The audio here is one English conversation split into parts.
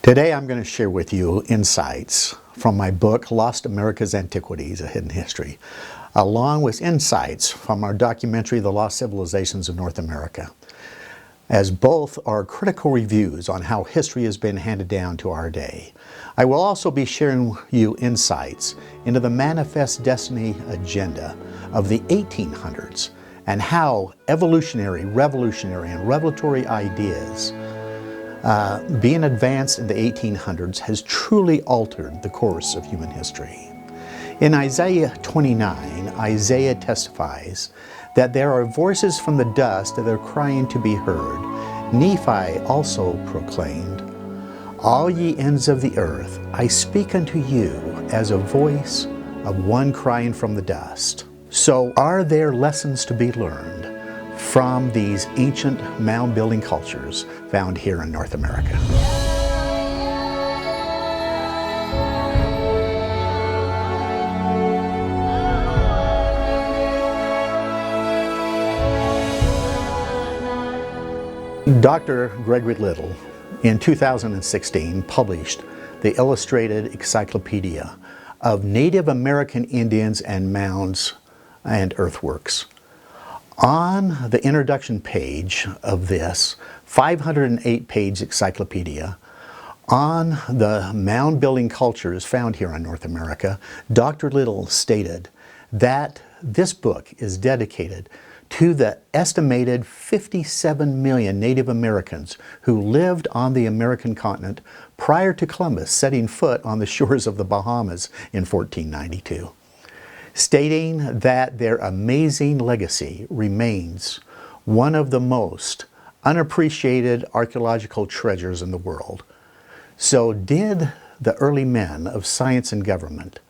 Today I'm going to share with you insights from my book, Lost America's Antiquities, A Hidden History, along with insights from our documentary, The Lost Civilizations of North America, as both are critical reviews on how history has been handed down to our day. I will also be sharing with you insights into the manifest destiny agenda of the 1800s and how evolutionary, revolutionary, and revelatory ideas being advanced in the 1800s has truly altered the course of human history. In Isaiah 29, Isaiah testifies that there are voices from the dust that are crying to be heard. Nephi also proclaimed, "All ye ends of the earth, I speak unto you as a voice of one crying from the dust." So are there lessons to be learned from these ancient mound-building cultures found here in North America? Dr. Gregory Little, in 2016, published the Illustrated Encyclopedia of Native American Indians and Mounds and Earthworks. On the introduction page of this 508-page encyclopedia on the mound building cultures found here in North America, Dr. Little stated that this book is dedicated to the estimated 57 million Native Americans who lived on the American continent prior to Columbus setting foot on the shores of the Bahamas in 1492. Stating that their amazing legacy remains one of the most unappreciated archaeological treasures in the world. So did the early men of science and government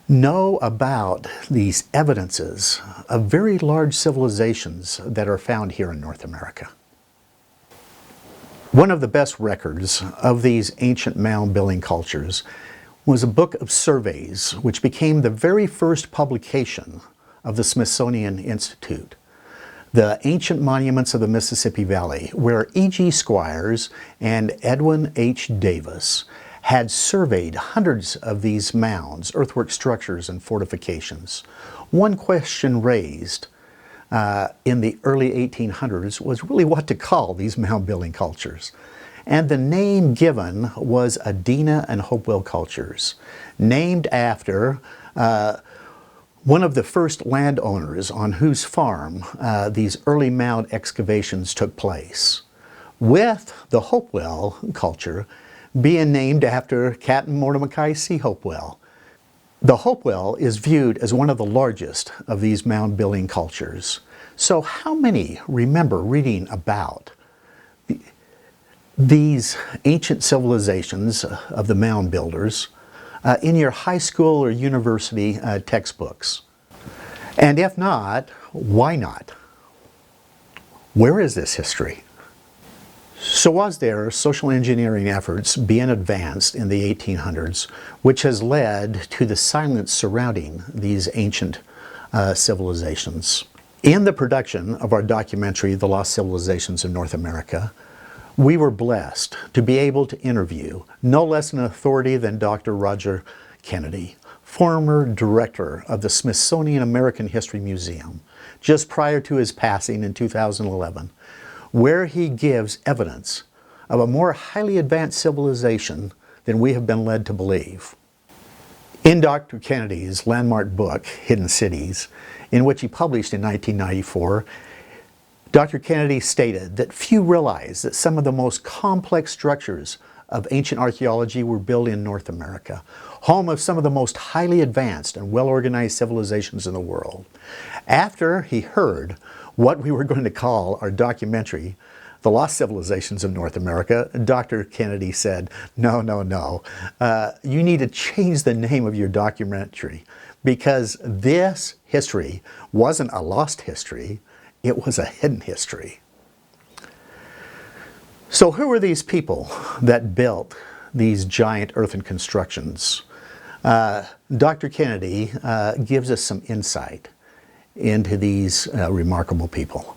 know about these evidences of very large civilizations that are found here in North America? One of the best records of these ancient mound building cultures was a book of surveys, which became the very first publication of the Smithsonian Institute, The Ancient Monuments of the Mississippi Valley, where E.G. Squires and Edwin H. Davis had surveyed hundreds of these mounds, earthwork structures, and fortifications. One question raised in the early 1800s was really what to call these mound building cultures. And the name given was Adena and Hopewell cultures, named after one of the first landowners on whose farm these early mound excavations took place, with the Hopewell culture being named after Captain Mordecai C. Hopewell. The Hopewell is viewed as one of the largest of these mound building cultures. So how many remember reading about these ancient civilizations of the mound builders in your high school or university textbooks? And if not, why not? Where is this history? So was there social engineering efforts being advanced in the 1800s, which has led to the silence surrounding these ancient civilizations? In the production of our documentary, The Lost Civilizations of North America, we were blessed to be able to interview no less an authority than Dr. Roger Kennedy, former director of the Smithsonian American History Museum, just prior to his passing in 2011, where he gives evidence of a more highly advanced civilization than we have been led to believe. In Dr. Kennedy's landmark book, Hidden Cities, in which he published in 1994, Dr. Kennedy stated that few realize that some of the most complex structures of ancient archaeology were built in North America, home of some of the most highly advanced and well-organized civilizations in the world. After he heard what we were going to call our documentary, The Lost Civilizations of North America, Dr. Kennedy said, no, you need to change the name of your documentary, because this history wasn't a lost history, it was a hidden history. So who were these people that built these giant earthen constructions? Dr. Kennedy gives us some insight into these remarkable people.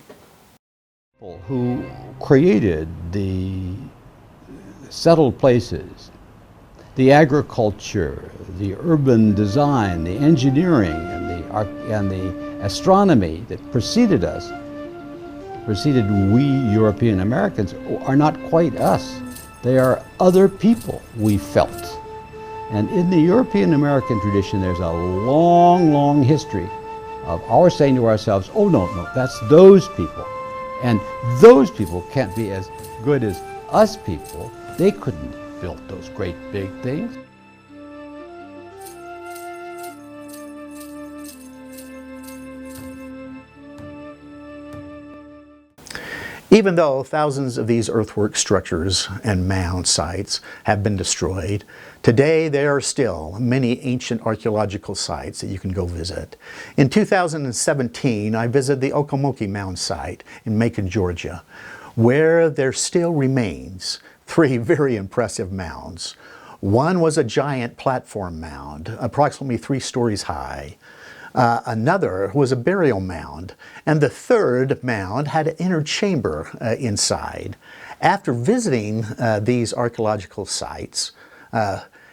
Who created the settled places, the agriculture, the urban design, the engineering, and the astronomy that preceded us, preceded we European Americans, are not quite us. They are other people, we felt. And in the European American tradition, there's a long, long history of our saying to ourselves, oh no, that's those people. And those people can't be as good as us people. They couldn't have built those great big things. Even though thousands of these earthwork structures and mound sites have been destroyed, today there are still many ancient archaeological sites that you can go visit. In 2017, I visited the Okomoki Mound site in Macon, Georgia, where there still remains 3 very impressive mounds. One was a giant platform mound, approximately 3 stories high. Another was a burial mound, and the third mound had an inner chamber inside. After visiting these archaeological sites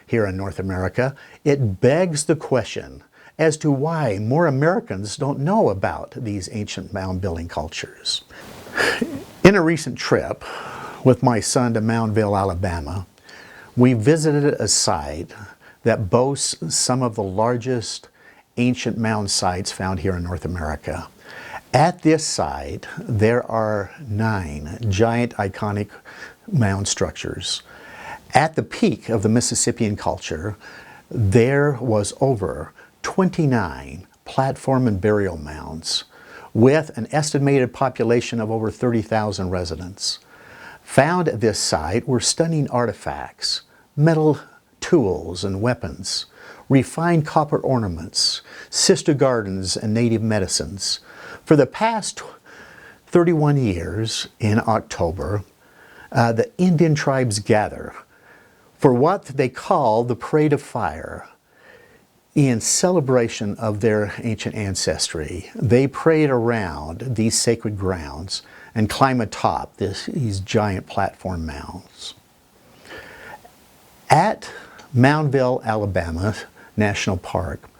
here in North America, it begs the question as to why more Americans don't know about these ancient mound building cultures. In a recent trip with my son to Moundville, Alabama, we visited a site that boasts some of the largest ancient mound sites found here in North America. At this site, there are 9 giant iconic mound structures. At the peak of the Mississippian culture, there was over 29 platform and burial mounds with an estimated population of over 30,000 residents. Found at this site were stunning artifacts, metal tools and weapons, refined copper ornaments, sister gardens, and native medicines. For the past 31 years in October, the Indian tribes gather for what they call the Parade of Fire. In celebration of their ancient ancestry, they parade around these sacred grounds and climb atop these giant platform mounds. At Moundville, Alabama National Park,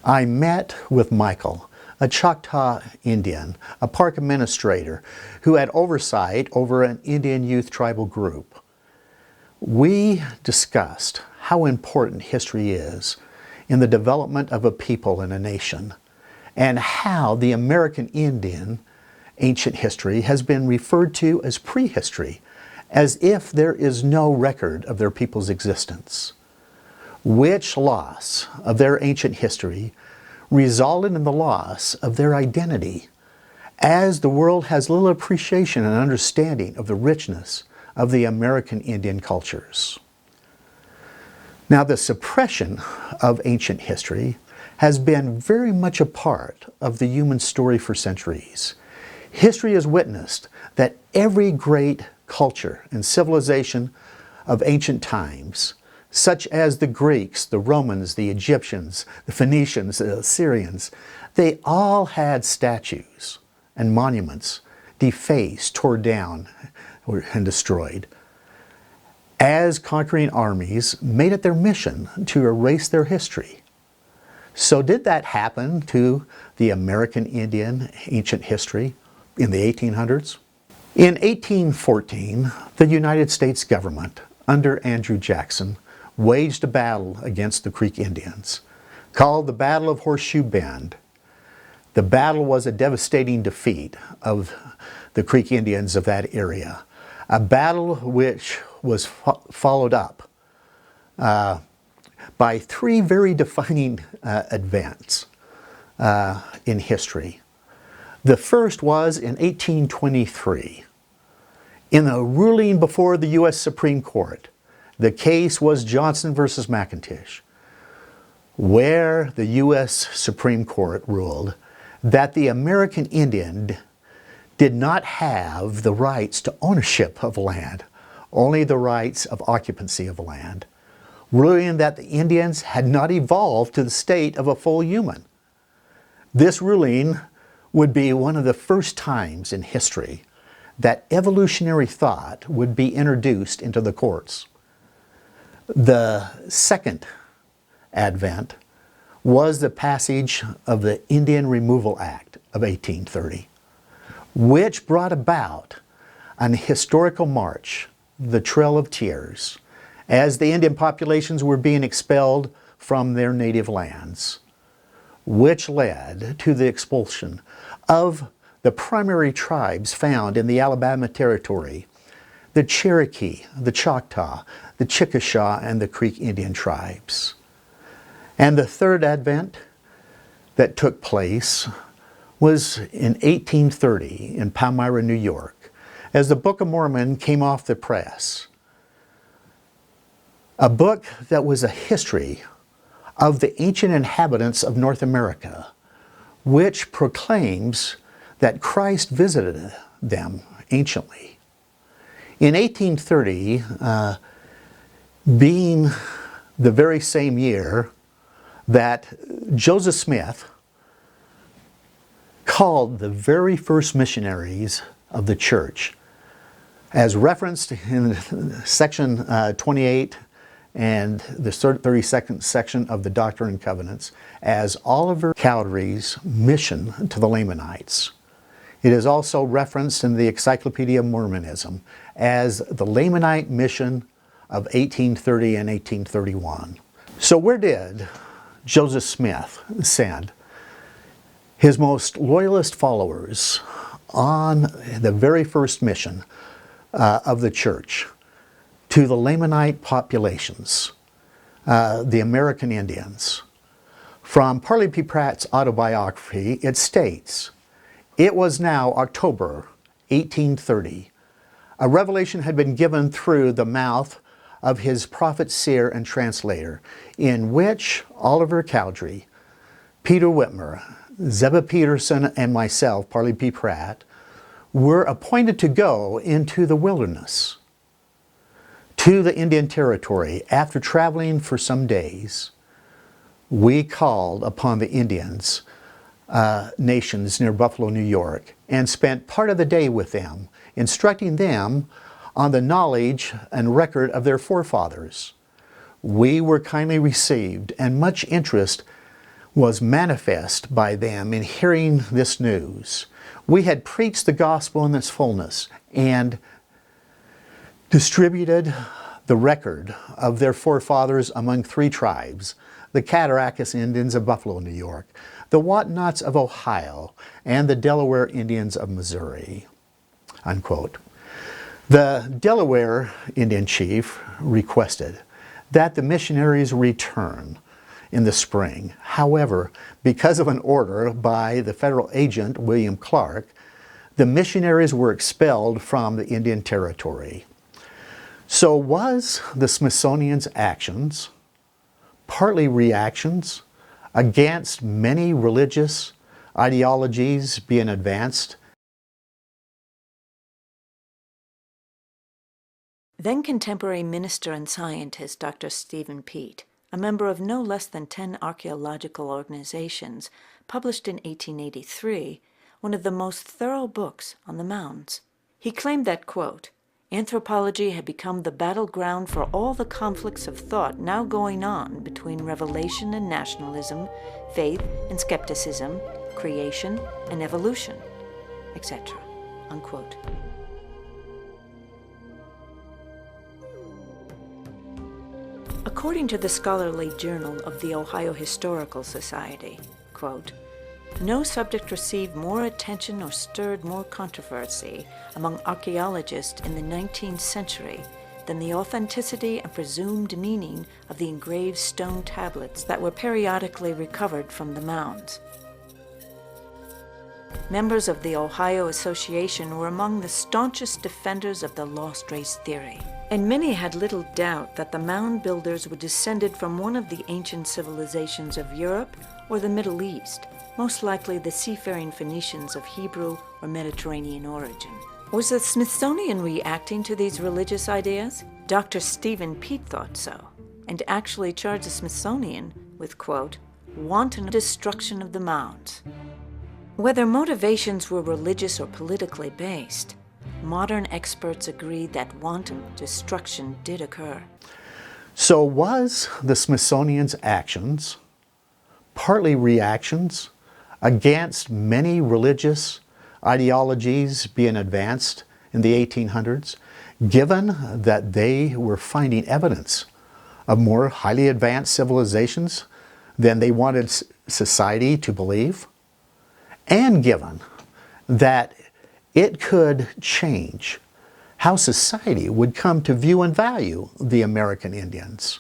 I met with Michael, a Choctaw Indian, a park administrator who had oversight over an Indian youth tribal group. We discussed how important history is in the development of a people and a nation, and how the American Indian ancient history has been referred to as prehistory, as if there is no record of their people's existence. Which loss of their ancient history resulted in the loss of their identity, as the world has little appreciation and understanding of the richness of the American Indian cultures. Now, the suppression of ancient history has been very much a part of the human story for centuries. History has witnessed that every great culture and civilization of ancient times, such as the Greeks, the Romans, the Egyptians, the Phoenicians, the Assyrians, they all had statues and monuments defaced, torn down, and destroyed, as conquering armies made it their mission to erase their history. So did that happen to the American Indian ancient history in the 1800s? In 1814, the United States government, under Andrew Jackson, waged a battle against the Creek Indians, called the Battle of Horseshoe Bend. The battle was a devastating defeat of the Creek Indians of that area, a battle which was followed up by 3 very defining events in history. The first was in 1823. In a ruling before the U.S. Supreme Court, the case was Johnson versus McIntosh, where the U.S. Supreme Court ruled that the American Indian did not have the rights to ownership of land, only the rights of occupancy of land, ruling that the Indians had not evolved to the state of a full human. This ruling would be one of the first times in history that evolutionary thought would be introduced into the courts. The second advent was the passage of the Indian Removal Act of 1830, which brought about an historical march, the Trail of Tears, as the Indian populations were being expelled from their native lands, which led to the expulsion of the primary tribes found in the Alabama Territory, the Cherokee, the Choctaw, the Chickasaw, and the Creek Indian tribes. And the third advent that took place was in 1830 in Palmyra, New York, as the Book of Mormon came off the press. A book that was a history of the ancient inhabitants of North America, which proclaims that Christ visited them anciently. In 1830, being the very same year that Joseph Smith called the very first missionaries of the church, as referenced in section 28 and the 32nd section of the Doctrine and Covenants, as Oliver Cowdery's mission to the Lamanites. It is also referenced in the Encyclopedia of Mormonism as the Lamanite mission of 1830 and 1831. So where did Joseph Smith send his most loyalist followers on the very first mission of the church to the Lamanite populations, the American Indians? From Parley P. Pratt's autobiography, it states, "It was now October 1830. A revelation had been given through the mouth of his prophet, seer, and translator, in which Oliver Cowdery, Peter Whitmer, Zebba Peterson, and myself, Parley P. Pratt, were appointed to go into the wilderness to the Indian Territory. After traveling for some days, we called upon the Indians nations near Buffalo, New York, and spent part of the day with them, instructing them on the knowledge and record of their forefathers. We were kindly received, and much interest was manifest by them in hearing this news. We had preached the gospel in its fullness and distributed the record of their forefathers among 3 tribes, the Cataracus Indians of Buffalo, New York, the Wattanots of Ohio, and the Delaware Indians of Missouri," unquote. The Delaware Indian chief requested that the missionaries return in the spring. However, because of an order by the federal agent William Clark, the missionaries were expelled from the Indian Territory. So was the Smithsonian's actions partly reactions against many religious ideologies being advanced? Then contemporary minister and scientist Dr. Stephen Peet, a member of no less than 10 archaeological organizations, published in 1883 one of the most thorough books on the mounds. He claimed that, quote, "Anthropology had become the battleground for all the conflicts of thought now going on between revelation and nationalism, faith and skepticism, creation and evolution, etc." Unquote. According to the scholarly journal of the Ohio Historical Society, quote, "No subject received more attention or stirred more controversy among archaeologists in the 19th century than the authenticity and presumed meaning of the engraved stone tablets that were periodically recovered from the mounds. Members of the Ohio Association were among the staunchest defenders of the lost race theory, and many had little doubt that the mound builders were descended from one of the ancient civilizations of Europe or the Middle East, most likely the seafaring Phoenicians of Hebrew or Mediterranean origin. Was the Smithsonian reacting to these religious ideas? Dr. Stephen Peet thought so, and actually charged the Smithsonian with, quote, "wanton destruction of the mounds." Whether motivations were religious or politically based, modern experts agree that wanton destruction did occur. So was the Smithsonian's actions partly reactions against many religious ideologies being advanced in the 1800s, given that they were finding evidence of more highly advanced civilizations than they wanted society to believe, and given that it could change how society would come to view and value the American Indians.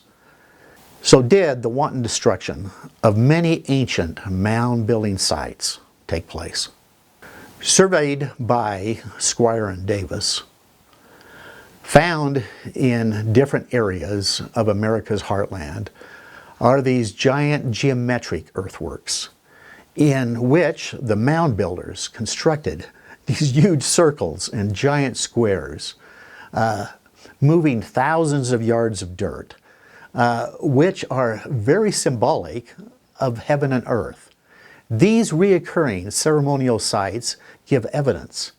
So did the wanton destruction of many ancient mound-building sites take place. Surveyed by Squire and Davis, found in different areas of America's heartland are these giant geometric earthworks in which the mound builders constructed these huge circles and giant squares, moving thousands of yards of dirt, which are very symbolic of heaven and earth. These reoccurring ceremonial sites give evidence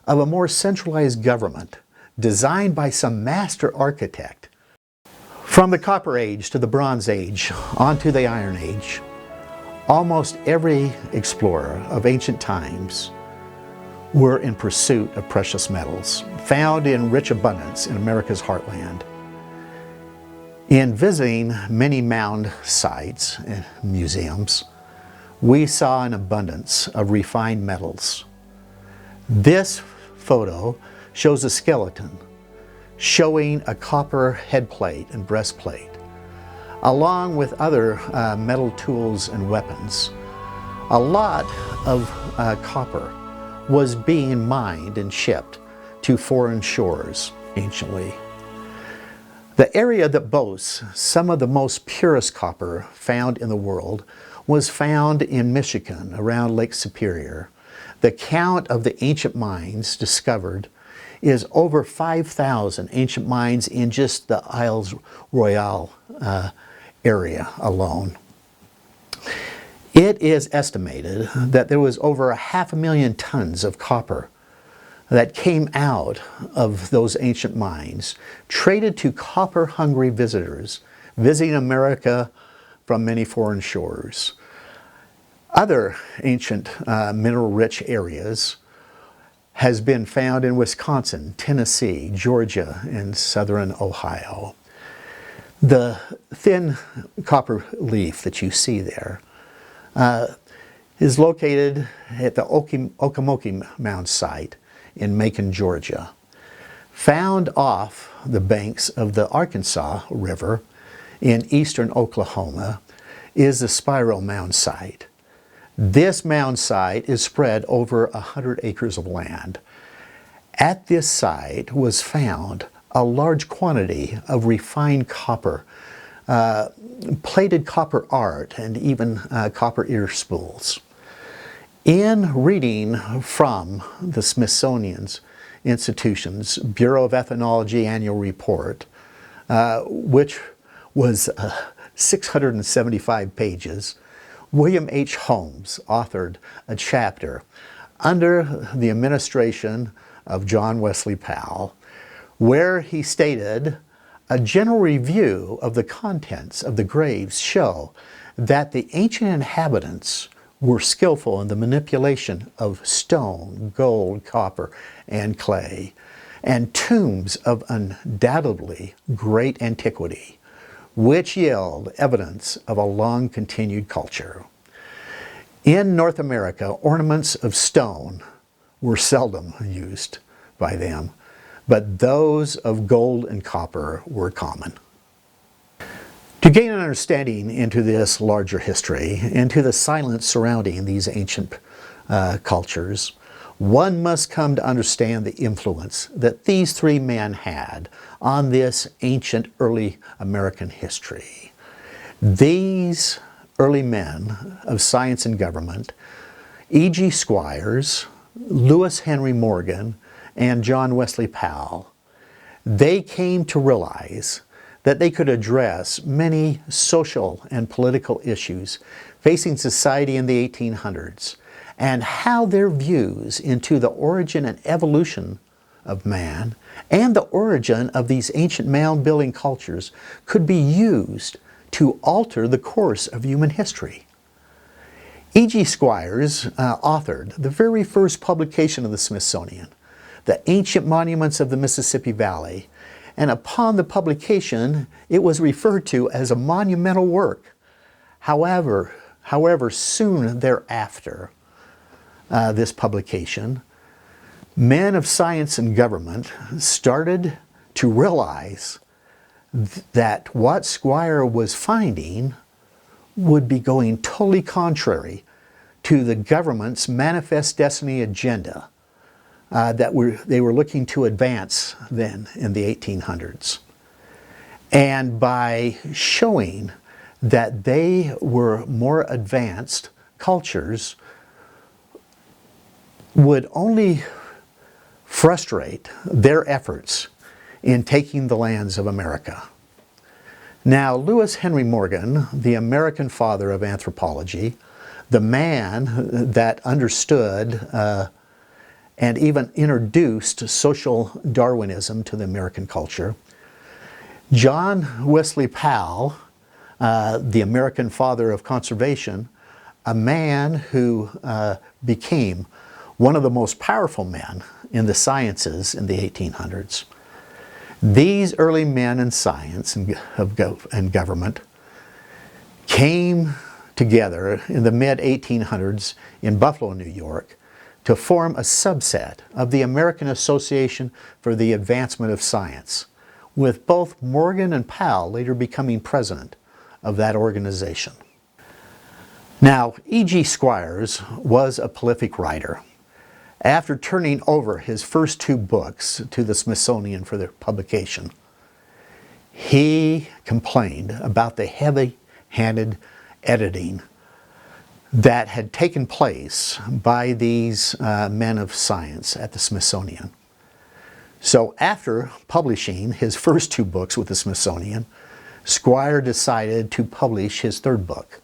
of a more centralized government designed by some master architect. From the Copper Age to the Bronze Age, onto the Iron Age, almost every explorer of ancient times were in pursuit of precious metals, found in rich abundance in America's heartland. In visiting many mound sites and museums, we saw an abundance of refined metals. This photo shows a skeleton showing a copper headplate and breastplate, along with other metal tools and weapons. A lot of copper was being mined and shipped to foreign shores anciently. The area that boasts some of the most purest copper found in the world was found in Michigan around Lake Superior. The count of the ancient mines discovered is over 5,000 ancient mines in just the Isles Royale area alone. It is estimated that there was over 500,000 tons of copper that came out of those ancient mines, traded to copper-hungry visitors visiting America from many foreign shores. Other ancient mineral-rich areas has been found in Wisconsin, Tennessee, Georgia, and southern Ohio. The thin copper leaf that you see there is located at the Okemukee Mound site in Macon, Georgia. Found off the banks of the Arkansas River in eastern Oklahoma is the Spiral Mound site. This mound site is spread over 100 acres of land. At this site was found a large quantity of refined copper, plated copper art, and even copper ear spools. In reading from the Smithsonian's institution's Bureau of Ethnology annual report, which was 675 pages, William H. Holmes authored a chapter under the administration of John Wesley Powell, where he stated, "A general review of the contents of the graves show that the ancient inhabitants were skillful in the manipulation of stone, gold, copper, and clay, and tombs of undoubtedly great antiquity, which yield evidence of a long-continued culture." In North America, ornaments of stone were seldom used by them, but those of gold and copper were common. To gain an understanding into this larger history, into the silence surrounding these ancient cultures, one must come to understand the influence that these three men had on this ancient early American history. These early men of science and government, E.G. Squires, Lewis Henry Morgan, and John Wesley Powell, they came to realize that they could address many social and political issues facing society in the 1800s, and how their views into the origin and evolution of man and the origin of these ancient mound-building cultures could be used to alter the course of human history. E.G. Squires authored the very first publication of the Smithsonian, The Ancient Monuments of the Mississippi Valley, and upon the publication it was referred to as a monumental work. However, soon thereafter, this publication, men of science and government started to realize that what Squire was finding would be going totally contrary to the government's manifest destiny agenda that they were looking to advance then in the 1800s. And by showing that they were more advanced cultures would only frustrate their efforts in taking the lands of America. Now, Lewis Henry Morgan, the American father of anthropology, the man that understood and even introduced social Darwinism to the American culture, John Wesley Powell, the American father of conservation, a man who became one of the most powerful men in the sciences in the 1800s. These early men in science and government came together in the mid-1800s in Buffalo, New York, to form a subset of the American Association for the Advancement of Science, with both Morgan and Powell later becoming president of that organization. Now, E.G. Squires was a prolific writer. After turning over his first two books to the Smithsonian for their publication, he complained about the heavy-handed editing that had taken place by these men of science at the Smithsonian. So after publishing his first two books with the Smithsonian, Squire decided to publish his third book,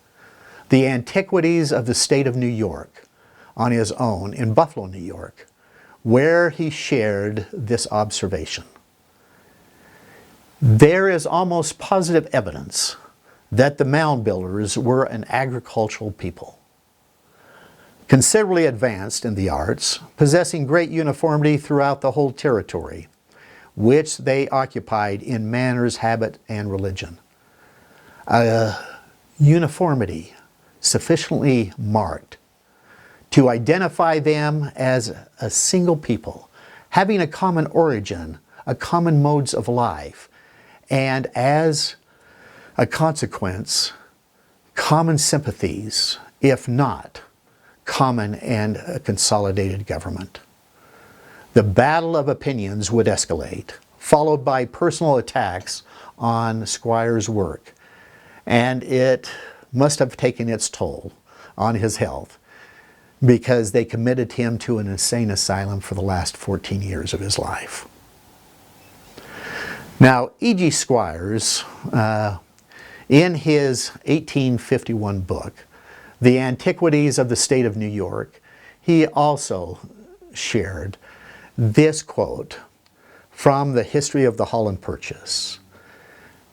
The Antiquities of the State of New York, on his own in Buffalo, New York, where he shared this observation. There is almost positive evidence that the mound builders were an agricultural people, considerably advanced in the arts, possessing great uniformity throughout the whole territory, which they occupied in manners, habit, and religion. A uniformity sufficiently marked to identify them as a single people, having a common origin, a common modes of life, and as a consequence, common sympathies, if not common and a consolidated government. The battle of opinions would escalate, followed by personal attacks on Squire's work, and it must have taken its toll on his health, because they committed him to an insane asylum for the last 14 years of his life. Now, E.G. Squires, in his 1851 book, The Antiquities of the State of New York, he also shared this quote from the History of the Holland Purchase,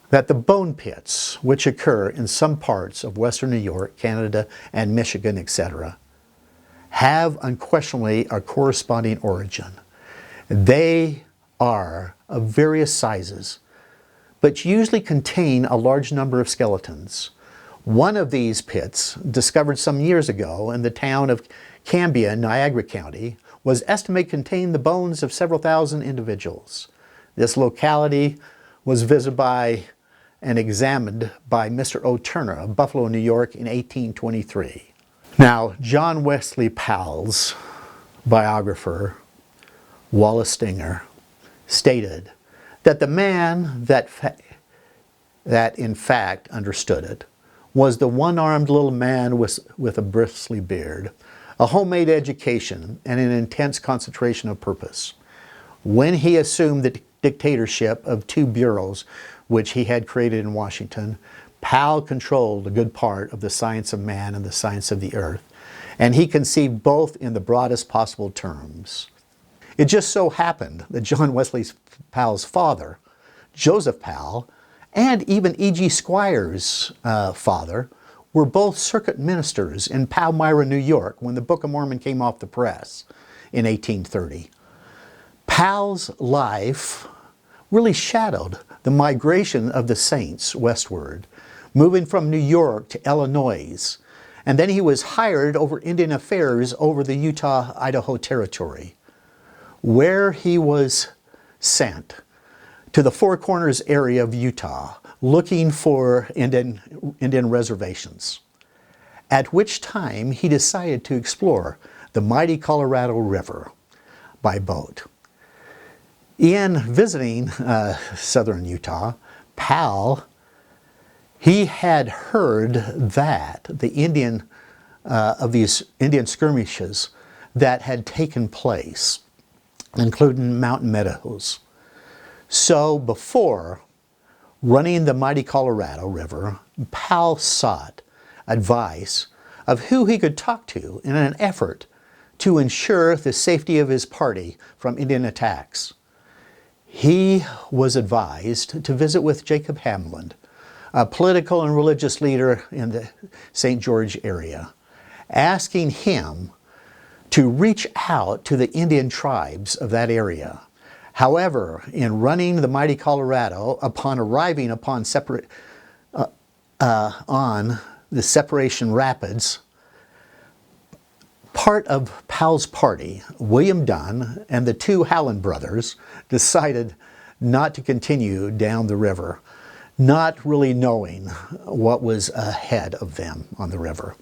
that the bone pits, which occur in some parts of Western New York, Canada, and Michigan, etc., have unquestionably a corresponding origin. They are of various sizes, but usually contain a large number of skeletons. One of these pits, discovered some years ago in the town of Cambia, Niagara County, was estimated to contain the bones of several thousand individuals. This locality was visited by and examined by Mr. O. Turner of Buffalo, New York in 1823. Now, John Wesley Powell's biographer, Wallace Stinger, stated that the man that in fact understood it was the one-armed little man with a bristly beard, a homemade education, and an intense concentration of purpose. When he assumed the dictatorship of two bureaus which he had created in Washington, Powell controlled a good part of the science of man and the science of the earth, and he conceived both in the broadest possible terms. It just so happened that John Wesley Powell's father, Joseph Powell, and even E.G. Squire's father were both circuit ministers in Palmyra, New York, when the Book of Mormon came off the press in 1830. Powell's life really shadowed the migration of the saints westward, moving from New York to Illinois, and then he was hired over Indian affairs over the Utah-Idaho territory, where he was sent to the Four Corners area of Utah, looking for Indian reservations, at which time he decided to explore the mighty Colorado River by boat. In visiting southern Utah, Powell, he had heard that of these Indian skirmishes that had taken place, including Mountain Meadows. So before running the mighty Colorado River, Powell sought advice of who he could talk to in an effort to ensure the safety of his party from Indian attacks. He was advised to visit with Jacob Hamlin, a political and religious leader in the St. George area, asking him to reach out to the Indian tribes of that area. However, in running the mighty Colorado, upon arriving on the Separation Rapids, part of Powell's party, William Dunn and the two Hallen brothers, decided not to continue down the river, not really knowing what was ahead of them on the river.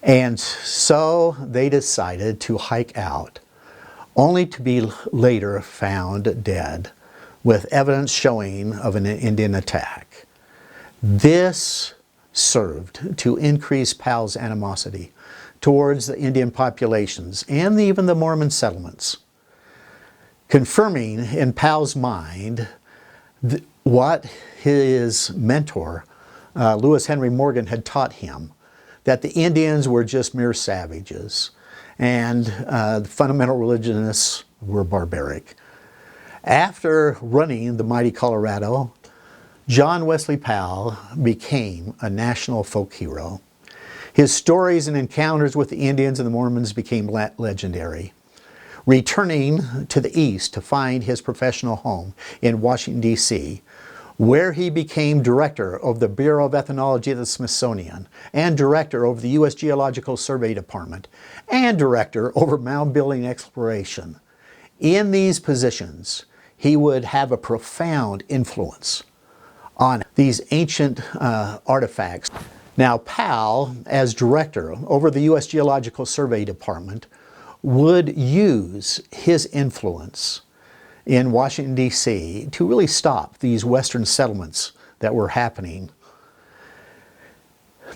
And so they decided to hike out, only to be later found dead, with evidence showing of an Indian attack. This served to increase Powell's animosity towards the Indian populations and even the Mormon settlements, confirming in Powell's mind what his mentor, Lewis Henry Morgan, had taught him, that the Indians were just mere savages and the fundamental religionists were barbaric. After running the mighty Colorado, John Wesley Powell became a national folk hero. His stories and encounters with the Indians and the Mormons became legendary. Returning to the East to find his professional home in Washington, D.C., where he became director of the Bureau of Ethnology of the Smithsonian, and director over the U.S. Geological Survey Department, and director over mound building exploration. In these positions, he would have a profound influence on these ancient artifacts. Now, Powell, as director over the U.S. Geological Survey Department, would use his influence in Washington, D.C. to really stop these Western settlements that were happening.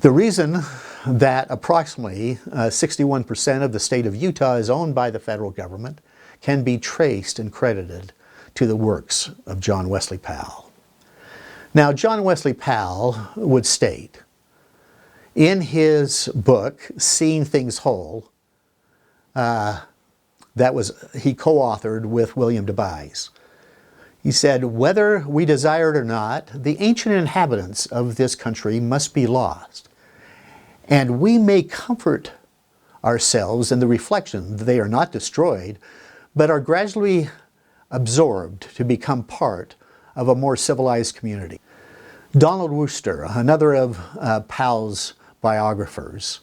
The reason that approximately 61% of the state of Utah is owned by the federal government can be traced and credited to the works of John Wesley Powell. Now, John Wesley Powell would state in his book, Seeing Things Whole, he co-authored with William DeBise. He said, "Whether we desire it or not, the ancient inhabitants of this country must be lost, and we may comfort ourselves in the reflection that they are not destroyed, but are gradually absorbed to become part of a more civilized community." Donald Wooster, another of Powell's biographers,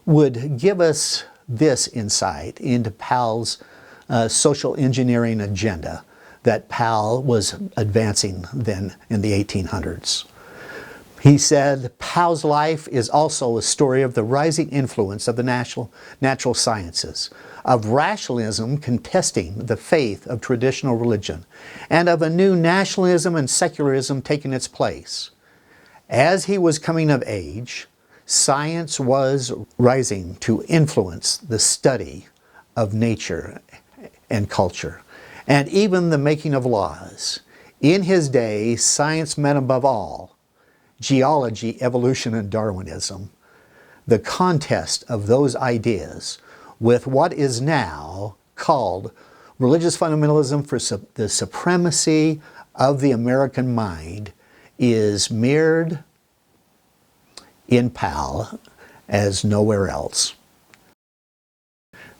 would give us this insight into Powell's social engineering agenda that Powell was advancing then in the 1800s. He said, "Powell's life is also a story of the rising influence of the natural sciences, of rationalism contesting the faith of traditional religion, and of a new nationalism and secularism taking its place. As he was coming of age, science was rising to influence the study of nature and culture, and even the making of laws. In his day, science meant above all geology, evolution, and Darwinism, the contest of those ideas with what is now called religious fundamentalism for the supremacy of the American mind is mirrored in Powell as nowhere else.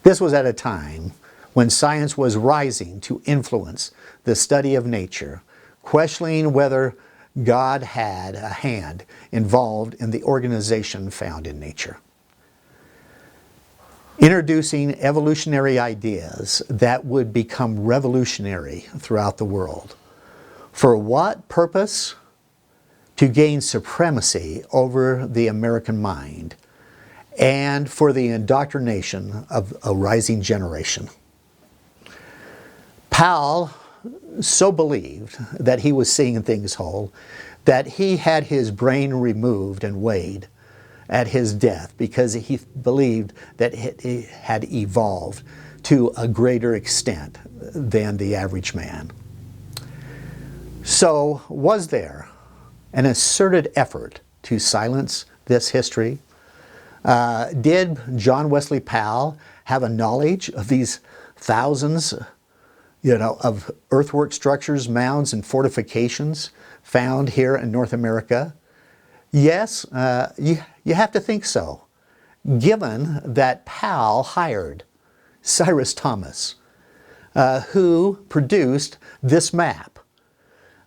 This was at a time when science was rising to influence the study of nature, questioning whether God had a hand involved in the organization found in nature. Introducing evolutionary ideas that would become revolutionary throughout the world. For what purpose? To gain supremacy over the American mind and for the indoctrination of a rising generation. Powell so believed that he was seeing things whole that he had his brain removed and weighed at his death because he believed that it had evolved to a greater extent than the average man. So, was there an asserted effort to silence this history? Did John Wesley Powell have a knowledge of these thousands, of earthwork structures, mounds, and fortifications found here in North America? Yes, you have to think so, given that Powell hired Cyrus Thomas, who produced this map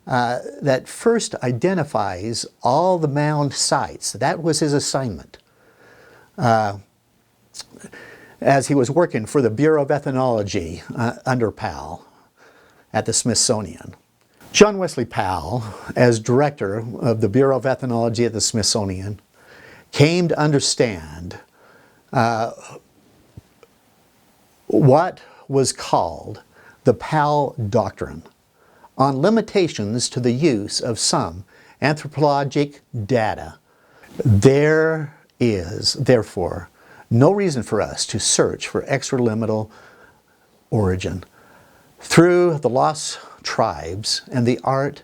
that first identifies all the mound sites. That was his assignment as he was working for the Bureau of Ethnology under Powell at the Smithsonian. John Wesley Powell, as director of the Bureau of Ethnology at the Smithsonian, came to understand what was called the Powell Doctrine on limitations to the use of some anthropologic data. There is, therefore, no reason for us to search for extraliminal origin through the lost tribes and the art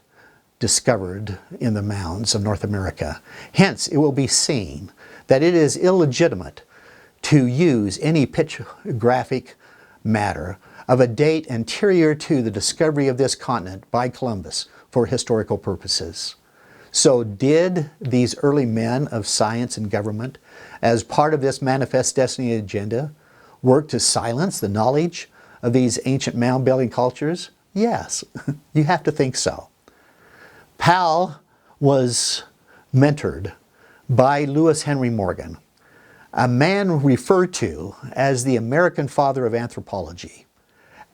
discovered in the mounds of North America. Hence, it will be seen that it is illegitimate to use any pictographic matter of a date anterior to the discovery of this continent by Columbus for historical purposes. So did these early men of science and government, as part of this manifest destiny agenda, work to silence the knowledge of these ancient mound-building cultures? Yes, you have to think so. Powell was mentored by Lewis Henry Morgan, a man referred to as the American father of anthropology.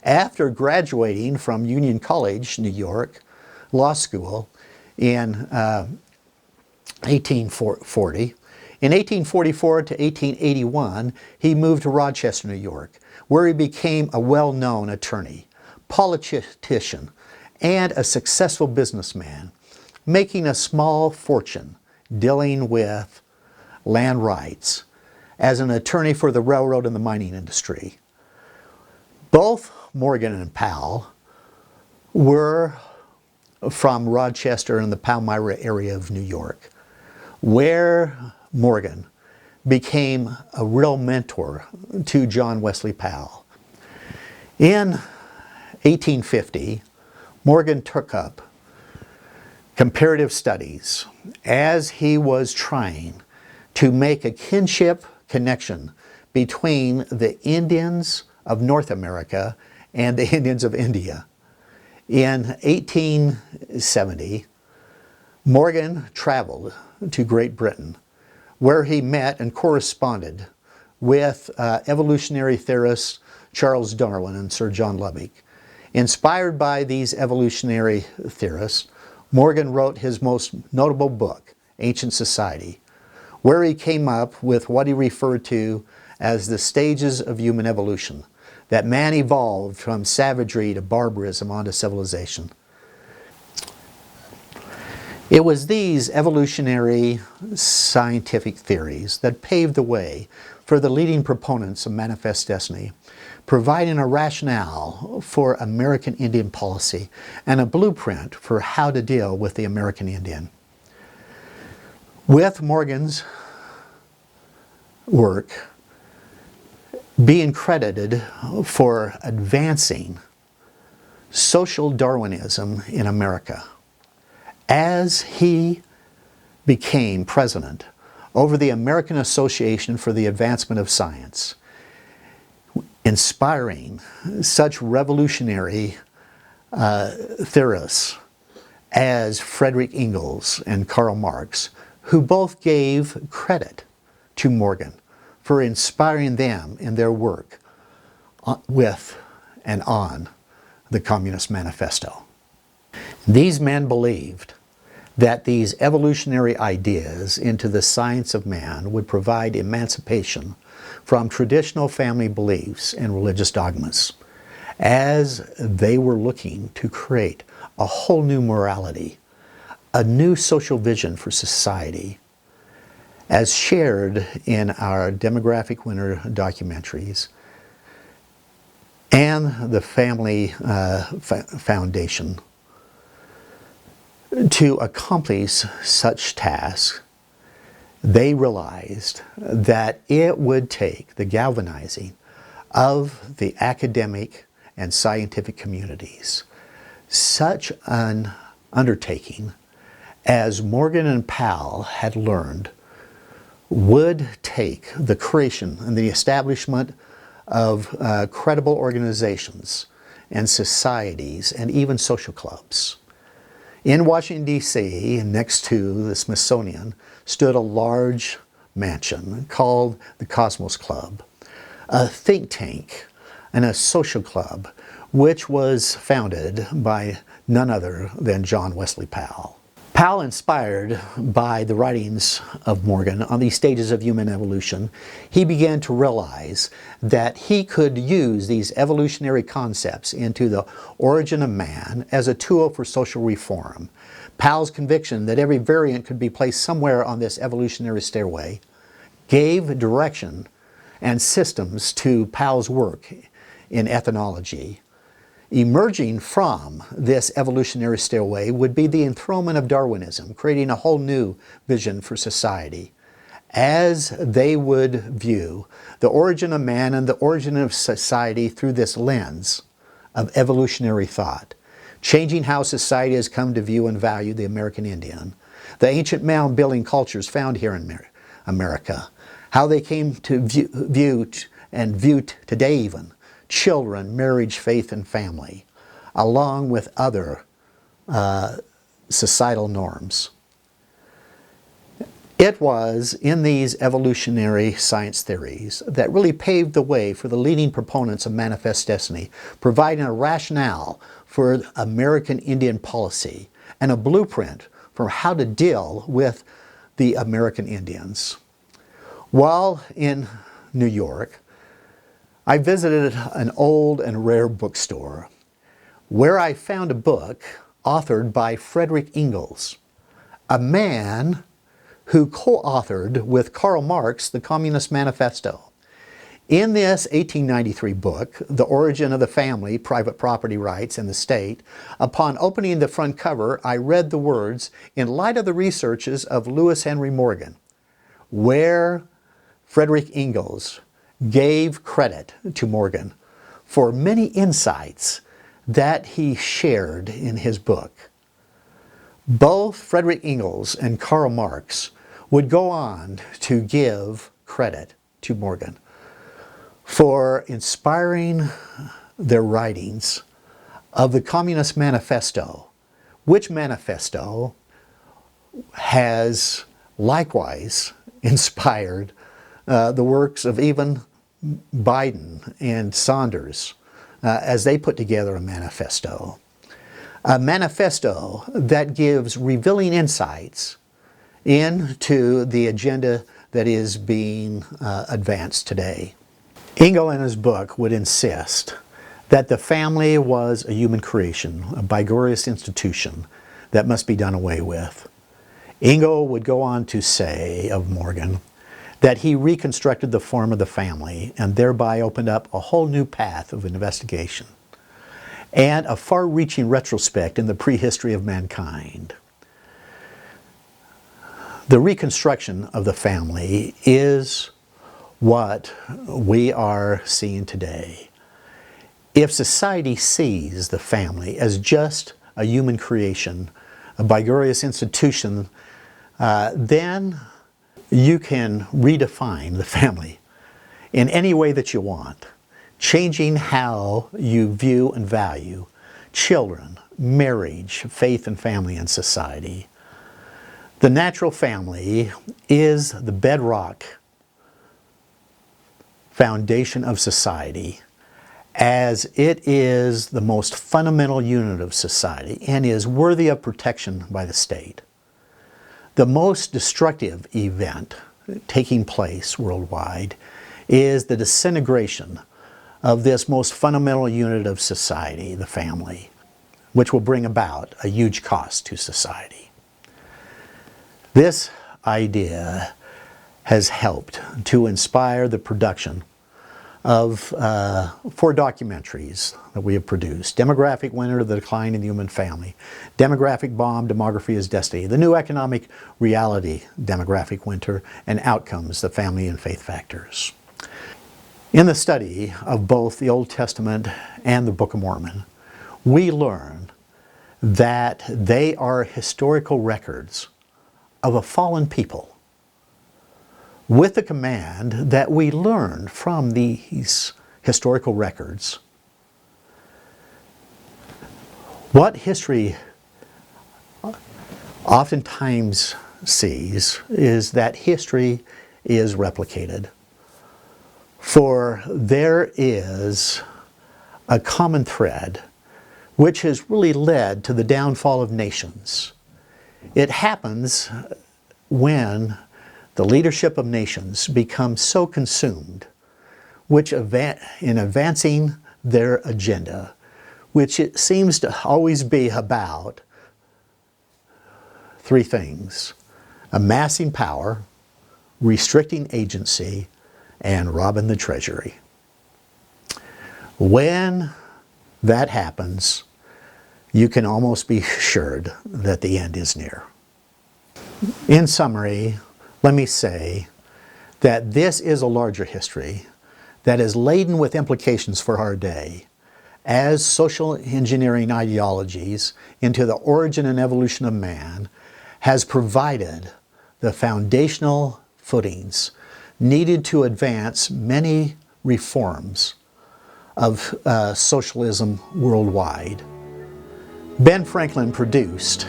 After graduating from Union College, New York, law school, in 1840. In 1844 to 1881, he moved to Rochester, New York, where he became a well-known attorney, politician, and a successful businessman, making a small fortune dealing with land rights as an attorney for the railroad and the mining industry. Both Morgan and Powell were from Rochester and the Palmyra area of New York, where Morgan became a real mentor to John Wesley Powell. In 1850, Morgan took up comparative studies as he was trying to make a kinship connection between the Indians of North America and the Indians of India. In 1870, Morgan traveled to Great Britain, where he met and corresponded with evolutionary theorists Charles Darwin and Sir John Lubbock. Inspired by these evolutionary theorists, Morgan wrote his most notable book, Ancient Society, where he came up with what he referred to as the stages of human evolution, that man evolved from savagery to barbarism onto civilization. It was these evolutionary scientific theories that paved the way for the leading proponents of manifest destiny, providing a rationale for American Indian policy and a blueprint for how to deal with the American Indian. With Morgan's work, being credited for advancing social Darwinism in America as he became president over the American Association for the Advancement of Science, inspiring such revolutionary theorists as Frederick Engels and Karl Marx, who both gave credit to Morgan for inspiring them in their work with and on the Communist Manifesto. These men believed that these evolutionary ideas into the science of man would provide emancipation from traditional family beliefs and religious dogmas, as they were looking to create a whole new morality, a new social vision for society, as shared in our Demographic Winter documentaries and the Family Foundation. To accomplish such tasks, they realized that it would take the galvanizing of the academic and scientific communities. Such an undertaking as Morgan and Powell had learned would take the creation and the establishment of credible organizations and societies and even social clubs. In Washington, D.C., next to the Smithsonian, stood a large mansion called the Cosmos Club, a think tank and a social club which was founded by none other than John Wesley Powell. Powell, inspired by the writings of Morgan on these stages of human evolution, he began to realize that he could use these evolutionary concepts into the origin of man as a tool for social reform. Powell's conviction that every variant could be placed somewhere on this evolutionary stairway gave direction and systems to Powell's work in ethnology. Emerging from this evolutionary stairway would be the enthronement of Darwinism, creating a whole new vision for society, as they would view the origin of man and the origin of society through this lens of evolutionary thought, changing how society has come to view and value the American Indian, the ancient mound-building cultures found here in America, how they came to view today even children, marriage, faith, and family, along with other societal norms. It was in these evolutionary science theories that really paved the way for the leading proponents of manifest destiny, providing a rationale for American Indian policy and a blueprint for how to deal with the American Indians. While in New York, I visited an old and rare bookstore where I found a book authored by Frederick Engels, a man who co-authored with Karl Marx the Communist Manifesto. In this 1893 book, The Origin of the Family, Private Property Rights, and the State, upon opening the front cover, I read the words, "In light of the researches of Lewis Henry Morgan," where Frederick Engels gave credit to Morgan for many insights that he shared in his book. Both Frederick Engels and Karl Marx would go on to give credit to Morgan for inspiring their writings of the Communist Manifesto, which manifesto has likewise inspired the works of even Biden and Saunders as they put together a manifesto that gives revealing insights into the agenda that is being advanced today. Engels in his book would insist that the family was a human creation, a vigorous institution that must be done away with. Engels would go on to say of Morgan that he reconstructed the form of the family and thereby opened up a whole new path of investigation and a far-reaching retrospect in the prehistory of mankind. The reconstruction of the family is what we are seeing today. If society sees the family as just a human creation, a vigorous institution, then you can redefine the family in any way that you want, changing how you view and value children, marriage, faith and family in society. The natural family is the bedrock foundation of society, as it is the most fundamental unit of society and is worthy of protection by the state. The most destructive event taking place worldwide is the disintegration of this most fundamental unit of society, the family, which will bring about a huge cost to society. This idea has helped to inspire the production of 4 documentaries that we have produced: Demographic Winter, The Decline in the Human Family; Demographic Bomb, Demography is Destiny; The New Economic Reality, Demographic Winter; and Outcomes, The Family and Faith Factors. In the study of both the Old Testament and the Book of Mormon, we learn that they are historical records of a fallen people, with the command that we learn from these historical records what history oftentimes sees is that history is replicated. For there is a common thread which has really led to the downfall of nations. It happens when the leadership of nations becomes so consumed in advancing their agenda, which it seems to always be about 3 things: amassing power, restricting agency, and robbing the treasury. When that happens, you can almost be assured that the end is near. In summary, let me say that this is a larger history that is laden with implications for our day, as social engineering ideologies into the origin and evolution of man has provided the foundational footings needed to advance many reforms of socialism worldwide. Ben Franklin produced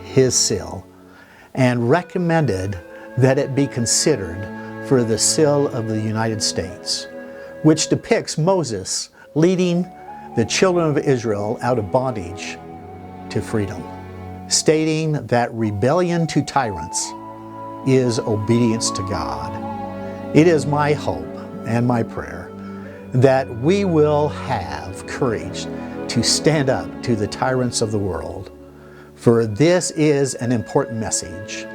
his seal and recommended that it be considered for the seal of the United States, which depicts Moses leading the children of Israel out of bondage to freedom, stating that rebellion to tyrants is obedience to God. It is my hope and my prayer that we will have courage to stand up to the tyrants of the world, for this is an important message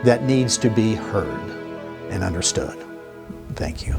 that needs to be heard and understood. Thank you.